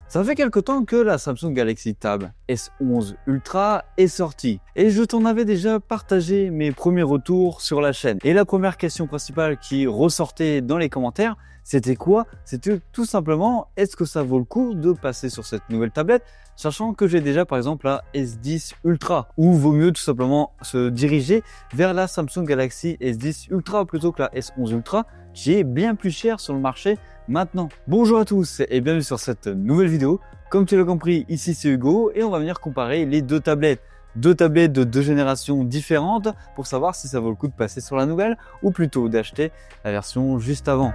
Ça fait quelque temps que la Samsung Galaxy Tab S11 Ultra est sortie et je t'en avais déjà partagé mes premiers retours sur la chaîne. Et la première question principale qui ressortait dans les commentaires, c'était quoi? C'était tout simplement, est-ce que ça vaut le coup de passer sur cette nouvelle tablette, sachant que j'ai déjà par exemple la S10 Ultra, ou vaut mieux tout simplement se diriger vers la Samsung Galaxy S10 Ultra plutôt que la S11 Ultra, qui est bien plus chère sur le marché maintenant. Bonjour à tous et bienvenue sur cette nouvelle vidéo. Comme tu l'as compris, ici c'est Hugo et on va venir comparer les deux tablettes. Deux tablettes de deux générations différentes pour savoir si ça vaut le coup de passer sur la nouvelle ou plutôt d'acheter la version juste avant.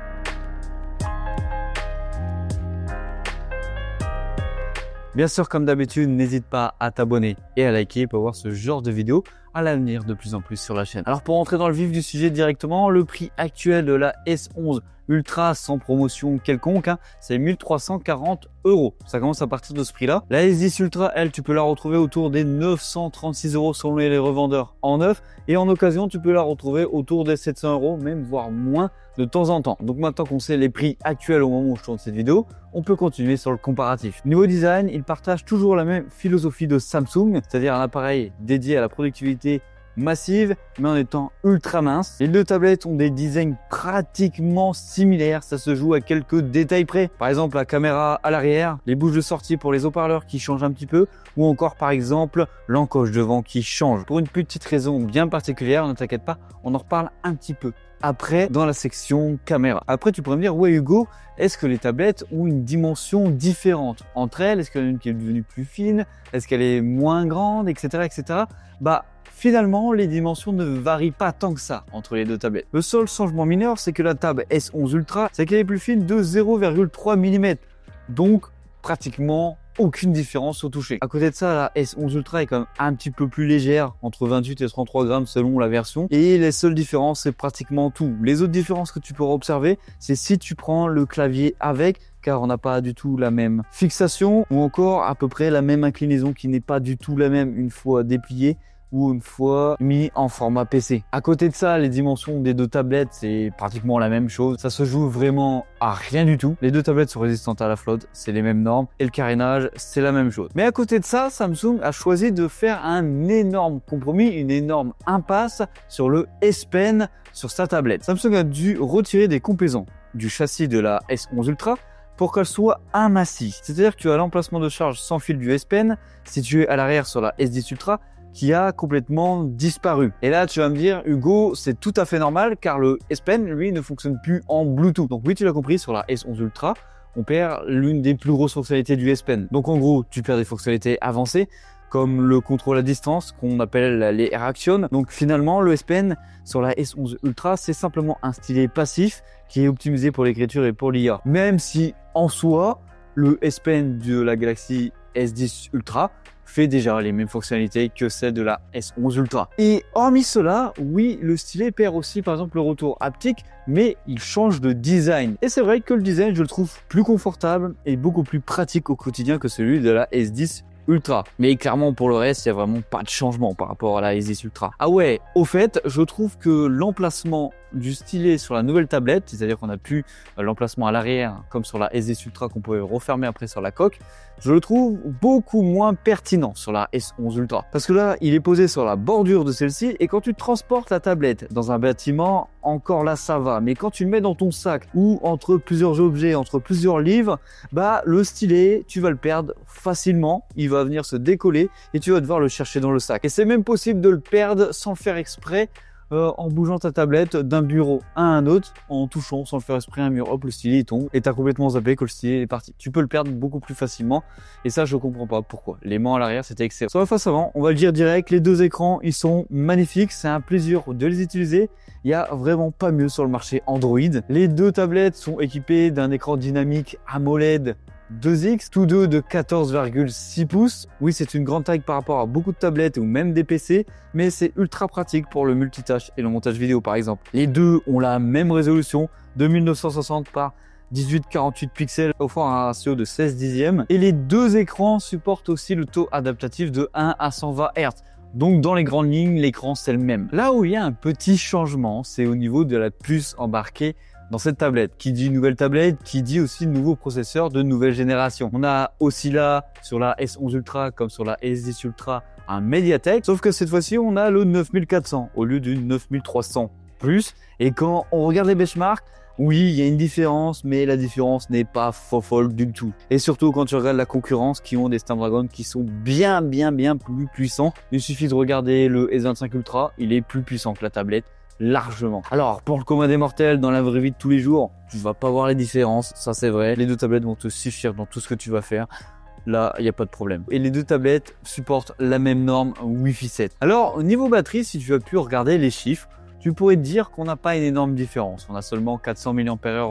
Bien sûr, comme d'habitude, n'hésite pas à t'abonner et à liker pour voir ce genre de vidéos à l'avenir de plus en plus sur la chaîne. Alors pour entrer dans le vif du sujet directement, le prix actuel de la S11 Ultra sans promotion quelconque, c'est 1340 €. Ça commence à partir de ce prix-là. La S10 Ultra, elle, tu peux la retrouver autour des 936 € selon les revendeurs en neuf. Et en occasion, tu peux la retrouver autour des 700 €, même voire moins de temps en temps. Donc maintenant qu'on sait les prix actuels au moment où je tourne cette vidéo, on peut continuer sur le comparatif. Niveau design, ils partagent toujours la même philosophie de Samsung, c'est-à-dire un appareil dédié à la productivité massive, mais en étant ultra mince. Les deux tablettes ont des designs pratiquement similaires, ça se joue à quelques détails près. Par exemple, la caméra à l'arrière, les bouches de sortie pour les haut-parleurs qui changent un petit peu, ou encore par exemple l'encoche devant qui change. Pour une petite raison bien particulière, ne t'inquiète pas, on en reparle un petit peu après dans la section caméra. Après, tu pourrais me dire, ouais Hugo, est-ce que les tablettes ont une dimension différente entre elles? Est-ce qu'il y en a une qui est devenue plus fine? Est-ce qu'elle est moins grande, etc., etc. Bah, finalement, les dimensions ne varient pas tant que ça entre les deux tablettes. Le seul changement mineur, c'est que la Tab S11 Ultra, c'est qu'elle est plus fine de 0,3 mm. Donc, pratiquement aucune différence au toucher. À côté de ça, la S11 Ultra est quand même un petit peu plus légère, entre 28 et 33 grammes selon la version. Et les seules différences, c'est pratiquement tout. Les autres différences que tu pourras observer, c'est si tu prends le clavier avec, car on n'a pas du tout la même fixation, ou encore à peu près la même inclinaison qui n'est pas du tout la même une fois dépliée ou une fois mis en format PC. À côté de ça, les dimensions des deux tablettes, c'est pratiquement la même chose. Ça se joue vraiment à rien du tout. Les deux tablettes sont résistantes à la flotte, c'est les mêmes normes. Et le carénage, c'est la même chose. Mais à côté de ça, Samsung a choisi de faire un énorme compromis, une énorme impasse sur le S Pen sur sa tablette. Samsung a dû retirer des composants du châssis de la S11 Ultra pour qu'elle soit amincie. C'est-à-dire que tu as l'emplacement de charge sans fil du S Pen situé à l'arrière sur la S10 Ultra qui a complètement disparu. Et là, tu vas me dire, Hugo, c'est tout à fait normal car le S Pen, lui, ne fonctionne plus en Bluetooth. Donc oui, tu l'as compris, sur la S11 Ultra, on perd l'une des plus grosses fonctionnalités du S Pen. Donc en gros, tu perds des fonctionnalités avancées comme le contrôle à distance qu'on appelle les Air Action. Donc finalement, le S Pen sur la S11 Ultra, c'est simplement un stylet passif qui est optimisé pour l'écriture et pour l'IA. Même si en soi, le S Pen de la Galaxy S10 Ultra fait déjà les mêmes fonctionnalités que celle de la S11 Ultra. Et hormis cela, oui, le stylet perd aussi par exemple le retour haptique, mais il change de design. Et c'est vrai que le design, je le trouve plus confortable et beaucoup plus pratique au quotidien que celui de la S10 Ultra. Mais clairement, pour le reste, il n'y a vraiment pas de changement par rapport à la S10 Ultra. Ah ouais, au fait, je trouve que l'emplacement du stylet sur la nouvelle tablette, c'est-à-dire qu'on a plus l'emplacement à l'arrière comme sur la S10 Ultra qu'on pouvait refermer après sur la coque, je le trouve beaucoup moins pertinent sur la S11 Ultra. Parce que là, il est posé sur la bordure de celle-ci et quand tu transportes la tablette dans un bâtiment, encore là ça va. Mais quand tu le mets dans ton sac ou entre plusieurs objets, entre plusieurs livres, bah le stylet, tu vas le perdre facilement. Il va venir se décoller et tu vas devoir le chercher dans le sac. Et c'est même possible de le perdre sans le faire exprès, en bougeant ta tablette d'un bureau à un autre, en touchant sans le faire exprès un mur, hop, le stylet il tombe et t'as complètement zappé que le stylet est parti. Tu peux le perdre beaucoup plus facilement et ça je comprends pas pourquoi. Les mains à l'arrière c'était excellent. Sur la face avant, on va le dire direct, les deux écrans ils sont magnifiques, c'est un plaisir de les utiliser. Il n'y a vraiment pas mieux sur le marché Android. Les deux tablettes sont équipées d'un écran dynamique AMOLED 2X, tous deux de 14,6 pouces. Oui, c'est une grande taille par rapport à beaucoup de tablettes ou même des PC, mais c'est ultra pratique pour le multitâche et le montage vidéo par exemple. Les deux ont la même résolution de 1960 par 1848 pixels, offrant un ratio de 16 dixièmes. Et les deux écrans supportent aussi le taux adaptatif de 1 à 120 Hz. Donc dans les grandes lignes, l'écran c'est le même. Là où il y a un petit changement, c'est au niveau de la puce embarquée dans cette tablette. Qui dit nouvelle tablette, qui dit aussi nouveau processeur de nouvelle génération. On a aussi là, sur la S11 Ultra comme sur la S10 Ultra, un Mediatek, sauf que cette fois-ci, on a le 9400 au lieu du 9300 plus. Et quand on regarde les benchmarks, oui, il y a une différence, mais la différence n'est pas folle du tout. Et surtout quand tu regardes la concurrence qui ont des Snapdragon qui sont bien plus puissants. Il suffit de regarder le S25 Ultra, il est plus puissant que la tablette, largement. Alors, pour le commun des mortels, dans la vraie vie de tous les jours, tu vas pas voir les différences, ça c'est vrai. Les deux tablettes vont te suffire dans tout ce que tu vas faire. Là, il n'y a pas de problème. Et les deux tablettes supportent la même norme Wi-Fi 7. Alors, au niveau batterie, si tu as pu regarder les chiffres, tu pourrais te dire qu'on n'a pas une énorme différence. On a seulement 400 mAh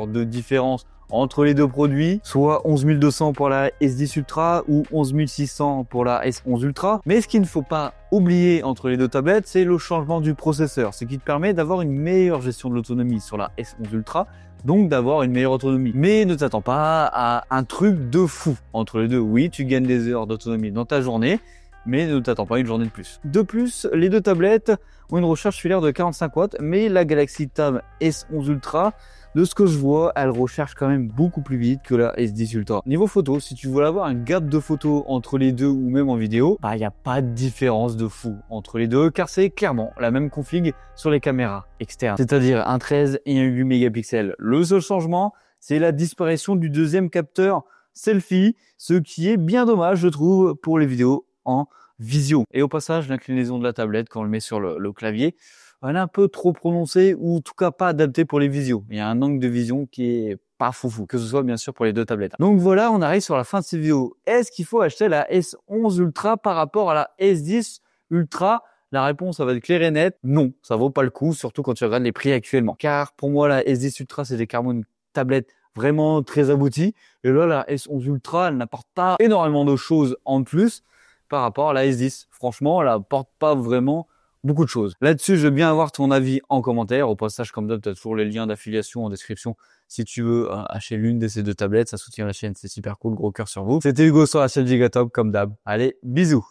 de différence entre les deux produits, soit 11 200 pour la S10 Ultra ou 11 600 pour la S11 Ultra. Mais ce qu'il ne faut pas oublier entre les deux tablettes, c'est le changement du processeur, ce qui te permet d'avoir une meilleure gestion de l'autonomie sur la S11 Ultra, donc d'avoir une meilleure autonomie. Mais ne t'attends pas à un truc de fou entre les deux. Oui, tu gagnes des heures d'autonomie dans ta journée, mais ne t'attends pas à une journée de plus. De plus, les deux tablettes ont une recharge filaire de 45 watts, mais la Galaxy Tab S11 Ultra, de ce que je vois, elle recharge quand même beaucoup plus vite que la S10 Ultra. Niveau photo, si tu veux avoir un gap de photos entre les deux ou même en vidéo, il n'y a pas de différence de fou entre les deux, car c'est clairement la même config sur les caméras externes, c'est-à-dire un 13 et un 8 mégapixels. Le seul changement, c'est la disparition du deuxième capteur selfie, ce qui est bien dommage, je trouve, pour les vidéos en visio. Et au passage, l'inclinaison de la tablette, quand on le met sur le clavier, elle est un peu trop prononcée ou en tout cas pas adaptée pour les visios. Il y a un angle de vision qui est pas foufou, que ce soit bien sûr pour les deux tablettes. Donc voilà, on arrive sur la fin de cette vidéo. Est-ce qu'il faut acheter la S11 Ultra par rapport à la S10 Ultra? La réponse, ça va être claire et nette. Non, ça vaut pas le coup, surtout quand tu regardes les prix actuellement. Car pour moi, la S10 Ultra, c'était carrément une tablette vraiment très aboutie. Et là, la S11 Ultra, elle n'apporte pas énormément de choses en plus par rapport à la S10. Franchement, elle apporte pas vraiment beaucoup de choses. Là-dessus, je veux bien avoir ton avis en commentaire. Au passage, comme d'hab, tu as toujours les liens d'affiliation en description si tu veux acheter l'une de ces deux tablettes. Ça soutient la chaîne, c'est super cool. Gros cœur sur vous. C'était Hugo sur la chaîne Gigatop, comme d'hab. Allez, bisous.